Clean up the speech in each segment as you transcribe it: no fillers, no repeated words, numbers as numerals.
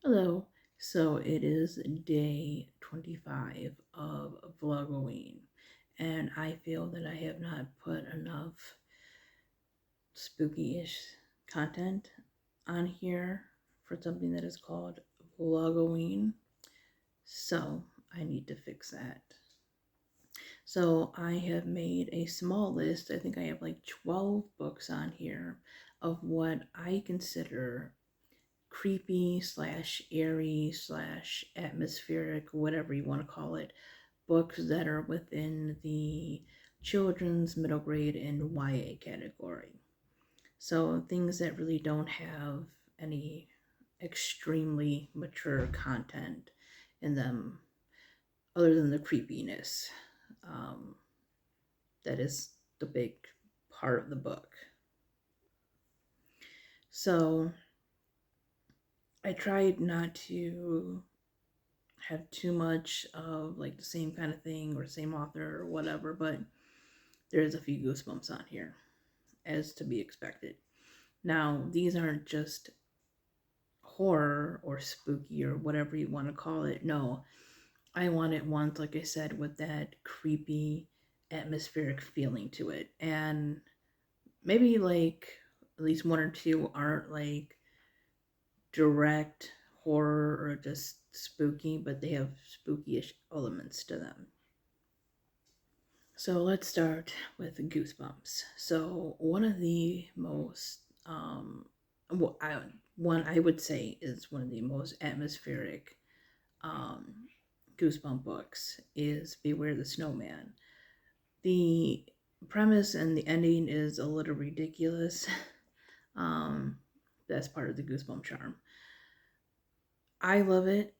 Hello. So it is day 25 of vlogoween, and I feel that I have not put enough spooky-ish content on here for something that is called vlogoween. So I need to fix that. So I have made a small list. I think I have like 12 books on here of what I consider creepy slash eerie slash atmospheric, whatever you want to call it, books that are within the children's, middle grade, and YA category. So things that really don't have any extremely mature content in them other than the creepiness. Um, that is the big part of the book. So I tried not to have too much of like the same kind of thing or same author or whatever, but there's a few goosebumps on here, as to be expected. Now, these aren't just horror or spooky or whatever you want to call it. No, I wanted ones, like I said, with that creepy, atmospheric feeling to it. And maybe like at least one or two aren't like direct horror or just spooky, but they have spooky-ish elements to them. So let's start with Goosebumps. So one of the most, one I would say is one of the most atmospheric um, Goosebump books is Beware the Snowman. The premise and the ending is a little ridiculous. um, that's part of the Goosebump charm. I love it.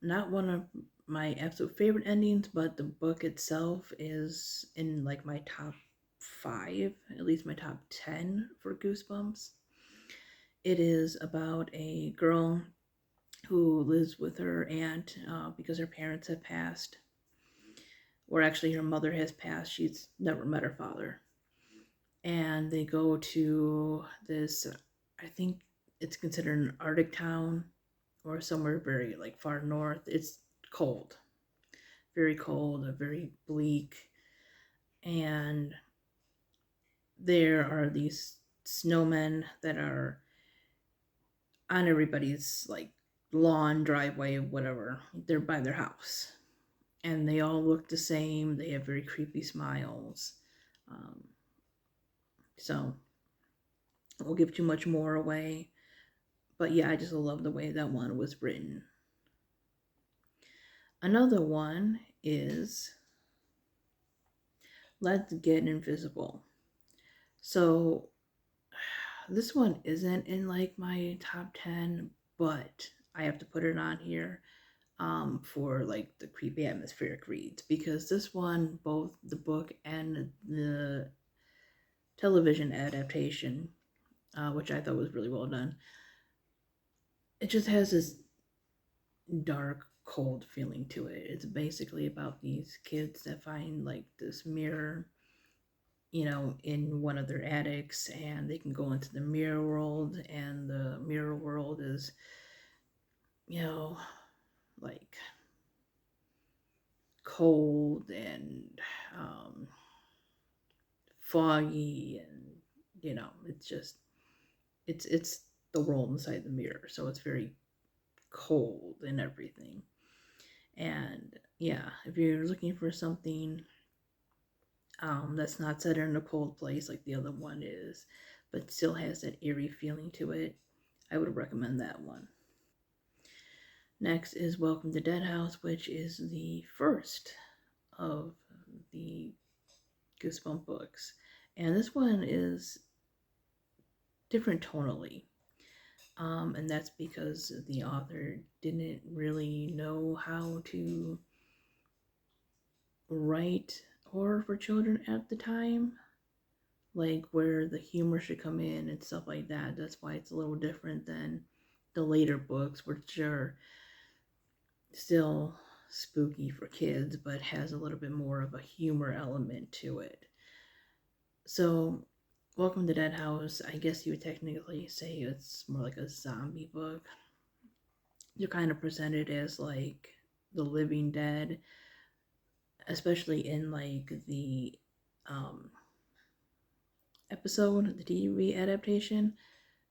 Not one of my absolute favorite endings, but the book itself is in like my top five, at least my top 10 for Goosebumps. It is about a girl who lives with her aunt because her parents have passed, or actually her mother has passed. She's never met her father. And they go to this, I think it's considered an Arctic town or somewhere very like far north. It's cold, very cold, very bleak, and there are these snowmen that are on everybody's like lawn, driveway, whatever. They're by their house, and they all look the same. They have very creepy smiles. Um, so I won't give too much more away, but yeah, I just love the way that one was written. Another one is Let's Get Invisible. So this one isn't in like my top 10, but I have to put it on here for like the creepy atmospheric reads, because this one, both the book and the television adaptation, which I thought was really well done, it just has this dark, cold feeling to it. It's basically about these kids that find like this mirror, in one of their attics, and they can go into the mirror world, and the mirror world is, you know, like cold and foggy, and it's just it's the world inside the mirror, so it's very cold and everything. And yeah, if you're looking for something that's not set in a cold place like the other one is, but still has that eerie feeling to it, I would recommend that one. Next is Welcome to Dead House, which is the first of the Goosebump books. And this one is different tonally. And that's because the author didn't really know how to write horror for children at the time, like where the humor should come in and stuff like that. That's why it's a little different than the later books, which are still spooky for kids, but has a little bit more of a humor element to it. So, Welcome to Dead House, I guess you would technically say it's more like a zombie book. You're kind of presented as like the living dead, especially in like the um, episode, the TV adaptation.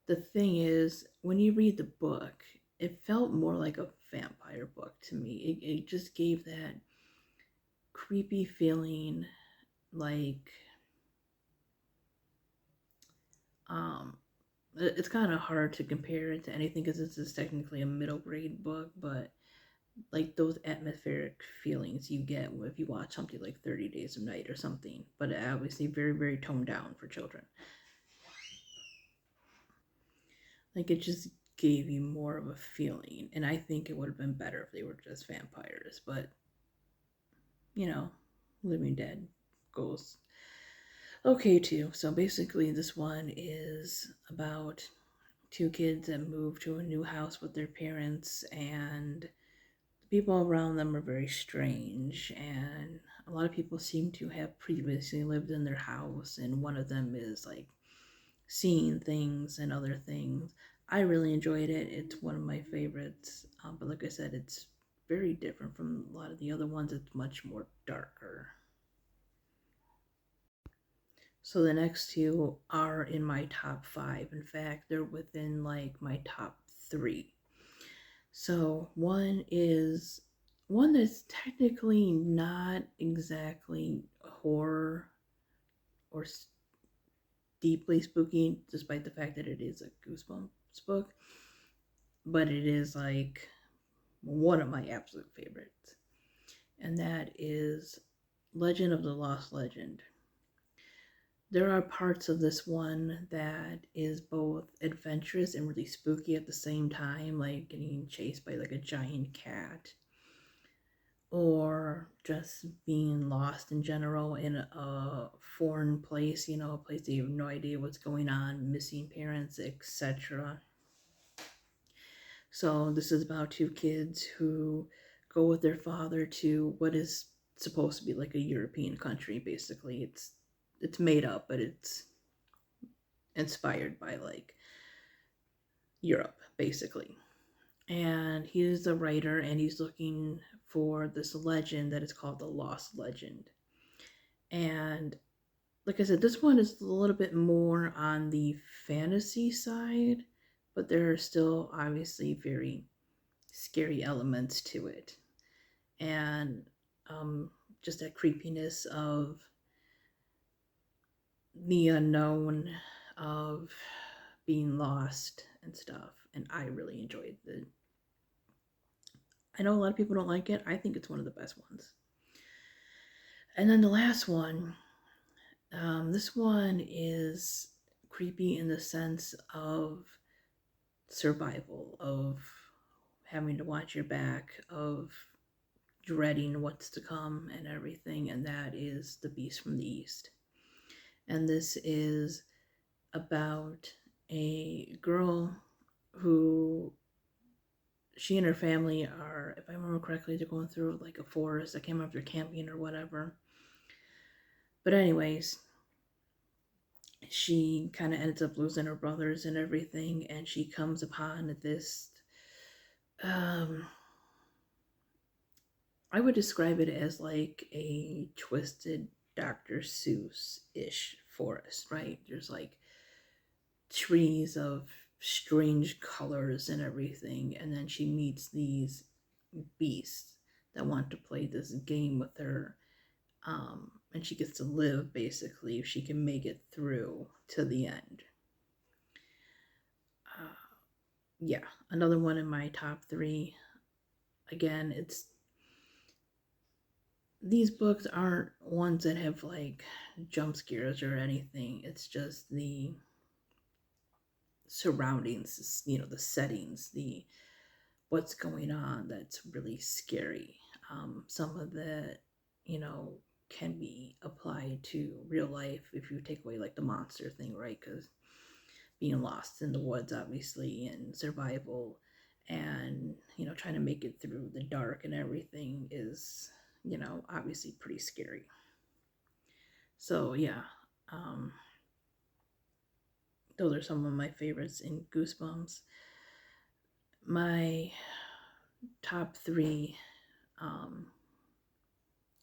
The thing is, when you read the book, it felt more like a vampire book to me. It just gave that creepy feeling, like um, it's kind of hard to compare it to anything because this is technically a middle grade book, but like those atmospheric feelings you get if you watch something like 30 Days of Night or something, but obviously very, very toned down for children. Like it just gave you more of a feeling, and I think it would have been better if they were just vampires, but you know, Living Dead goes okay too. So basically, this one is about two kids that move to a new house with their parents, and the people around them are very strange, and a lot of people seem to have previously lived in their house, and one of them is like seeing things and other things. I really enjoyed it. It's one of my favorites, but like I said, it's very different from a lot of the other ones. It's much more darker. So the next two are in my top five. In fact, they're within like my top three. So one that's technically not exactly horror or deeply spooky, despite the fact that it is a Goosebumps book, but it is like one of my absolute favorites, and that is Legend of the Lost Legend. There are parts of this one that is both adventurous and really spooky at the same time, like getting chased by like a giant cat, or just being lost in general in a foreign place, a place that you have no idea what's going on, missing parents, etc. So this is about two kids who go with their father to what is supposed to be like a European country. Basically, it's made up, but it's inspired by like Europe, basically. And he's a writer, and he's looking for this legend that is called the Lost Legend. And like I said, this one is a little bit more on the fantasy side, but there are still obviously very scary elements to it. And just that creepiness of the unknown, of being lost and stuff. And I really enjoyed the. I know a lot of people don't like it. I think it's one of the best ones. And then the last one, this one is creepy in the sense of survival, of having to watch your back, of dreading what's to come and everything, and that is The Beast from the East. And this is about a girl who, she and her family are, if I remember correctly, they're going through like a forest. I can't remember if they're camping or whatever. But anyways, she kind of ends up losing her brothers and everything, and she comes upon this um I would describe it as like a twisted Dr. Seuss-ish forest, right? There's like trees of strange colors and everything, and then she meets these beasts that want to play this game with her, and she gets to live basically if she can make it through to the end. Uh, yeah, another one in my top three. Again, it's these books aren't ones that have like jump scares or anything. It's just the surroundings, the settings, the what's going on that's really scary. Some of that, you know, can be applied to real life if you take away like the monster thing, right? Because being lost in the woods, obviously, and survival, and trying to make it through the dark and everything is, obviously pretty scary. So yeah, Um, those are some of my favorites in Goosebumps. My top three, um,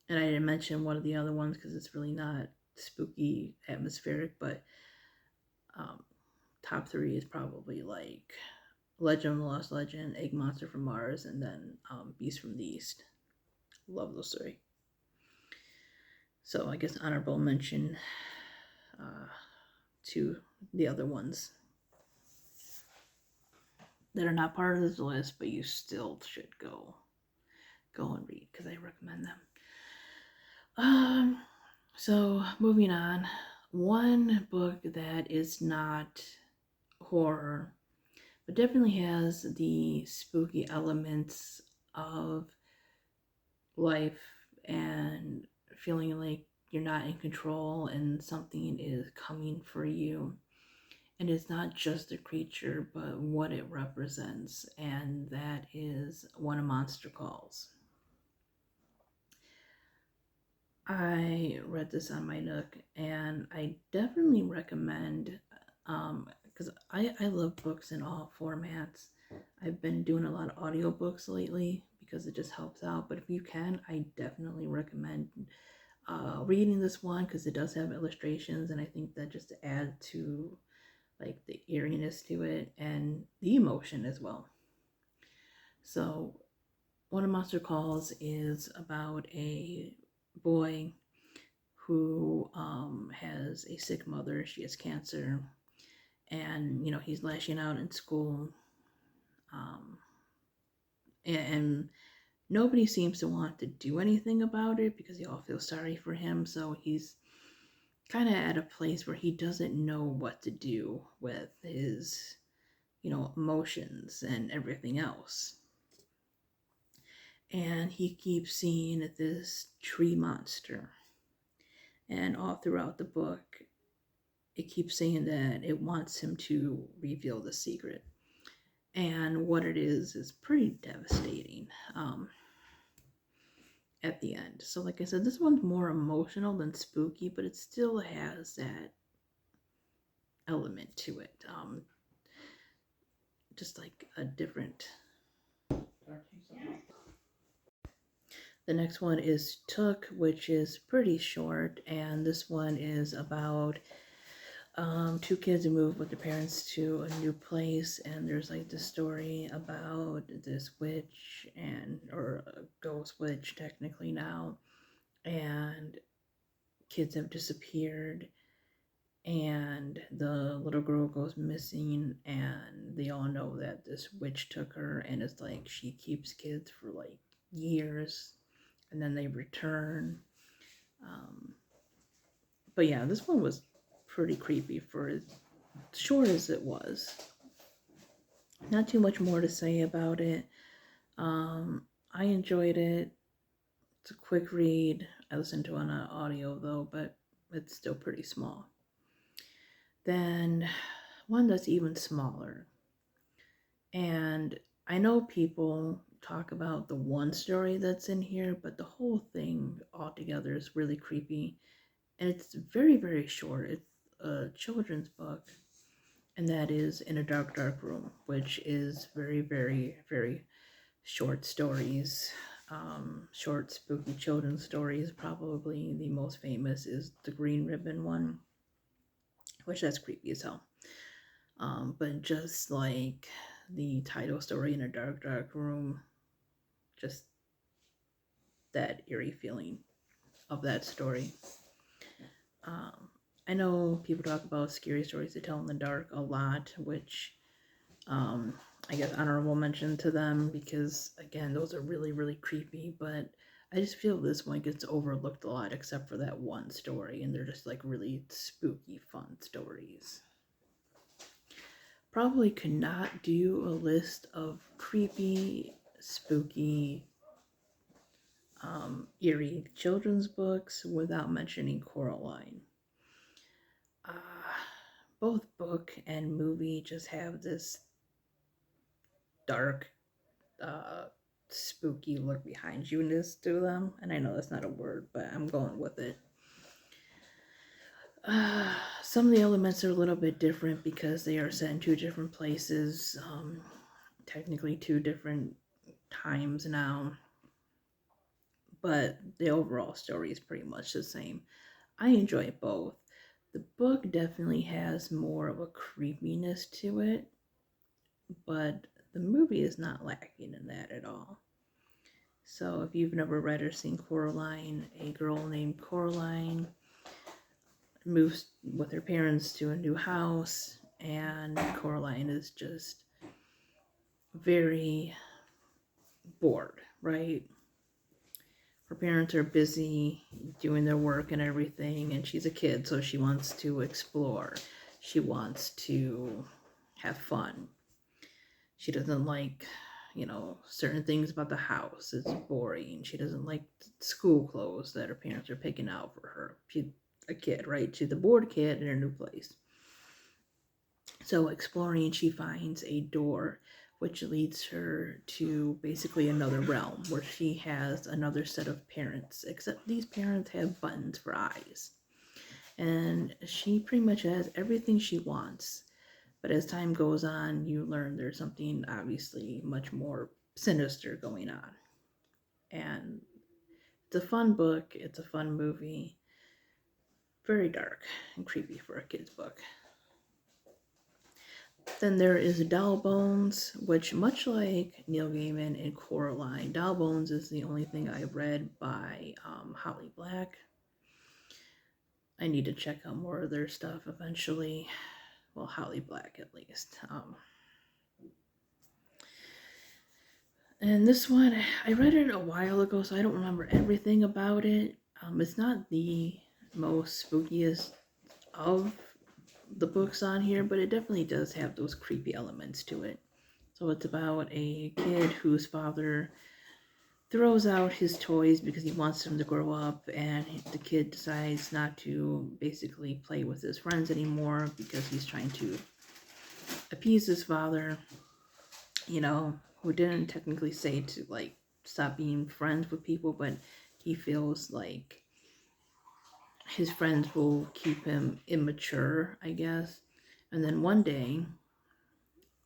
and I didn't mention one of the other ones because it's really not spooky, atmospheric, but um, top three is probably like Legend of the Lost Legend, Egg Monster from Mars, and then Beast from the East. Love those three. So I guess honorable mention uh, to the other ones that are not part of this list, but you still should go and read because I recommend them. So moving on, one book that is not horror, but definitely has the spooky elements of life and feeling like you're not in control and something is coming for you. And it's not just a creature, but what it represents, and that is When a Monster Calls. I read this on my Nook, and I definitely recommend, because I love books in all formats. I've been doing a lot of audiobooks lately because it just helps out. But if you can, I definitely recommend reading this one because it does have illustrations, and I think that just adds to like the eeriness to it and the emotion as well. So, When a Monster Calls is about a boy who has a sick mother. She has cancer, and he's lashing out in school, um, and nobody seems to want to do anything about it because they all feel sorry for him. So he's kind of at a place where he doesn't know what to do with his, emotions and everything else. And he keeps seeing this tree monster. And all throughout the book, it keeps saying that it wants him to reveal the secret. And what it is pretty devastating at the end. So, like I said, this one's more emotional than spooky, but it still has that element to it. Just like a different. The next one is Took, which is pretty short, and this one is about two kids who move with their parents to a new place, and there's like this story about this witch or a ghost witch technically now, and kids have disappeared, and the little girl goes missing, and they all know that this witch took her, and it's like she keeps kids for like years, and then they return. But yeah, this one was pretty creepy for as short as it was. Not too much more to say about it. I enjoyed it. It's a quick read. I listened to it on audio though, but it's still pretty small. Then one that's even smaller. And I know people talk about the one story that's in here, but the whole thing altogether is really creepy. And it's very, very short. It's a children's book, and that is In a Dark, Dark Room, which is very, very, very short stories. Short, spooky children's stories. Probably the most famous is the Green Ribbon one, which that's creepy as hell. But just like the title story In a Dark, Dark Room, just that eerie feeling of that story. I know people talk about scary stories to tell in the dark a lot, which I guess honorable mention to them because, again, those are really, really creepy, but I just feel this one gets overlooked a lot except for that one story, and they're just like really spooky, fun stories. Probably could not do a list of creepy, spooky, eerie children's books without mentioning Coraline. Both book and movie just have this dark, spooky look behind you-ness to them. And I know that's not a word, but I'm going with it. Some of the elements are a little bit different because they are set in two different places, technically two different times now, but the overall story is pretty much the same. I enjoy both. The book definitely has more of a creepiness to it, but the movie is not lacking in that at all. So if you've never read or seen Coraline, a girl named Coraline moves with her parents to a new house, and Coraline is just very bored, right? Her parents are busy doing their work and everything, and she's a kid, so she wants to explore. She wants to have fun. She doesn't like, certain things about the house. It's boring. She doesn't like school clothes that her parents are picking out for her. She's a kid, right? She's a bored kid in a new place. So, exploring, she finds a door which leads her to basically another realm where she has another set of parents, except these parents have buttons for eyes. And she pretty much has everything she wants. But as time goes on, you learn there's something obviously much more sinister going on. And it's a fun book, it's a fun movie. Very dark and creepy for a kid's book. Then there is Doll Bones, which, much like Neil Gaiman and Coraline, Doll Bones is the only thing I've read by Holly Black. I need to check out more of their stuff eventually. Well, Holly Black at least. And this one, I read it a while ago, so I don't remember everything about it. It's not the most spookiest of the books on here, but it definitely does have those creepy elements to it. So it's about a kid whose father throws out his toys because he wants him to grow up, and the kid decides not to basically play with his friends anymore because he's trying to appease his father, who didn't technically say to stop being friends with people, but he feels like his friends will keep him immature, I guess. And then one day,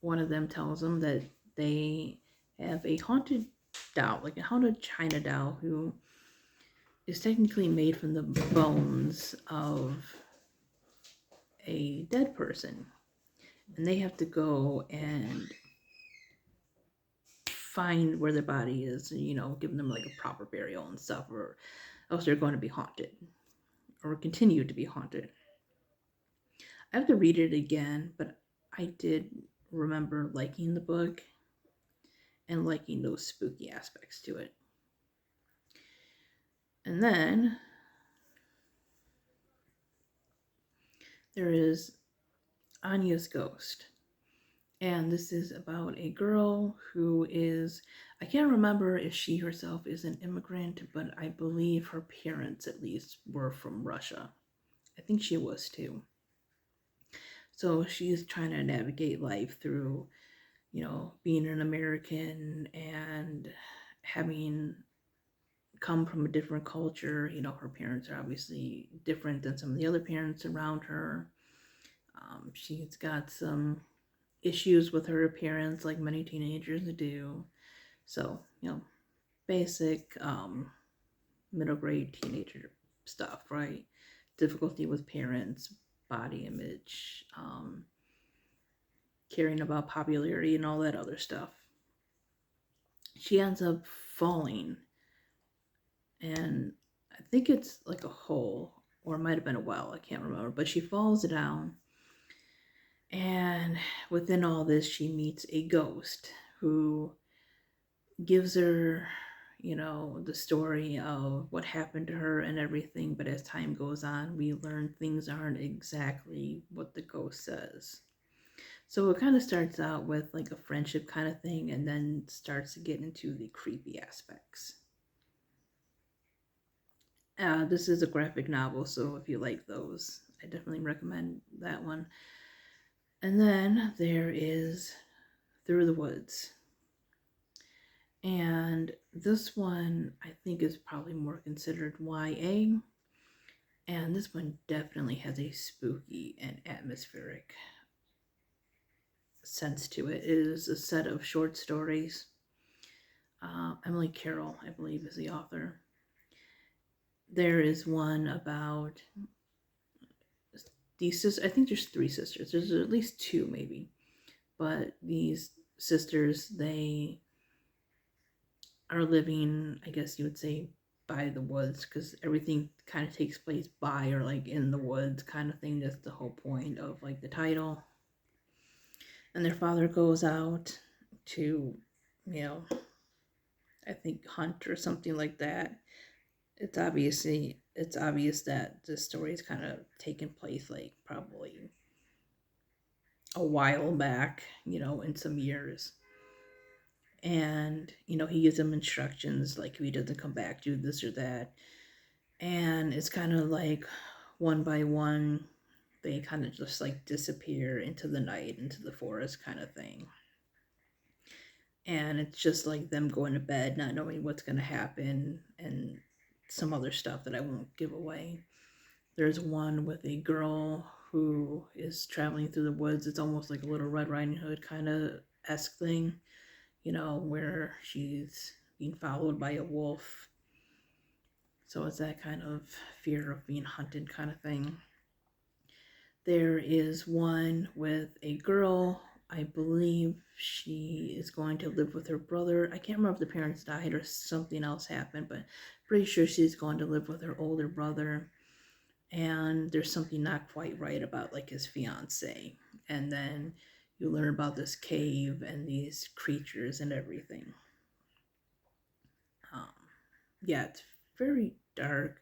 one of them tells him that they have a haunted doll, like a haunted China doll, who is technically made from the bones of a dead person. And they have to go and find where their body is, give them like a proper burial and stuff, or else they're going to be haunted or continue to be haunted. I have to read it again, but I did remember liking the book and liking those spooky aspects to it. And then there is Anya's Ghost. And this is about a girl who is, I can't remember if she herself is an immigrant, but I believe her parents at least were from Russia. I think she was too. So she's trying to navigate life through, being an American and having come from a different culture. Her parents are obviously different than some of the other parents around her. She's got some issues with her appearance, like many teenagers do. So, basic middle grade teenager stuff, right? Difficulty with parents, body image, caring about popularity, and all that other stuff. She ends up falling, and I think it's like a hole, or it might have been a well, I can't remember, but she falls down, and within all this, she meets a ghost who gives her, the story of what happened to her and everything. But as time goes on, we learn things aren't exactly what the ghost says. So it kind of starts out with like a friendship kind of thing, and then starts to get into the creepy aspects. This is a graphic novel, so if you like those, I definitely recommend that one. And then there is Through the Woods. And this one, I think, is probably more considered YA. And this one definitely has a spooky and atmospheric sense to it. It is a set of short stories. Emily Carroll, I believe, is the author. There is one about these sisters. I think there's three sisters. There's at least two, maybe. But these sisters, they are living, I guess you would say, by the woods, because everything kind of takes place by or like in the woods kind of thing. That's the whole point of like the title. And their father goes out to, you know, I think hunt or something like that. It's obvious that the story is kind of taking place like probably a while back, in some years. And he gives them instructions like if he doesn't come back, do this or that. And it's kind of like one by one they kind of just like disappear into the night, into the forest kind of thing. And it's just like them going to bed not knowing what's going to happen, and some other stuff that I won't give away. There's one with a girl who is traveling through the woods. It's almost like a little Red Riding Hood kind of esque thing, where she's being followed by a wolf. So it's that kind of fear of being hunted kind of thing. There is one with a girl. I believe she is going to live with her brother. I can't remember if the parents died or something else happened, but pretty sure she's going to live with her older brother. And there's something not quite right about like his fiance. And then you learn about this cave and these creatures and everything. Um, yeah, it's very dark,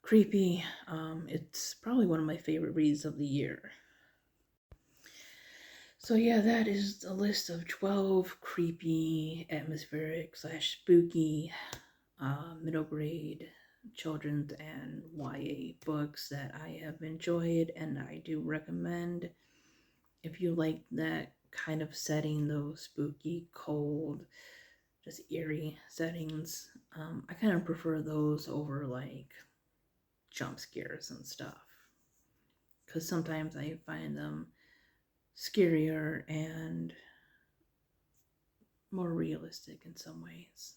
creepy. It's probably one of my favorite reads of the year. So yeah, that is a list of 12 creepy, atmospheric / spooky, middle grade children's and YA books that I have enjoyed and I do recommend. If you like that kind of setting, those spooky, cold, just eerie settings, I kind of prefer those over like jump scares and stuff. Because sometimes I find them scarier and more realistic in some ways.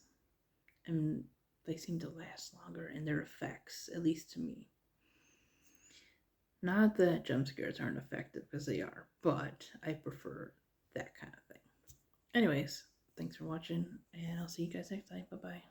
And they seem to last longer in their effects, at least to me. Not that jump scares aren't effective, because they are, but I prefer that kind of thing. Anyways, thanks for watching, and I'll see you guys next time. Bye bye.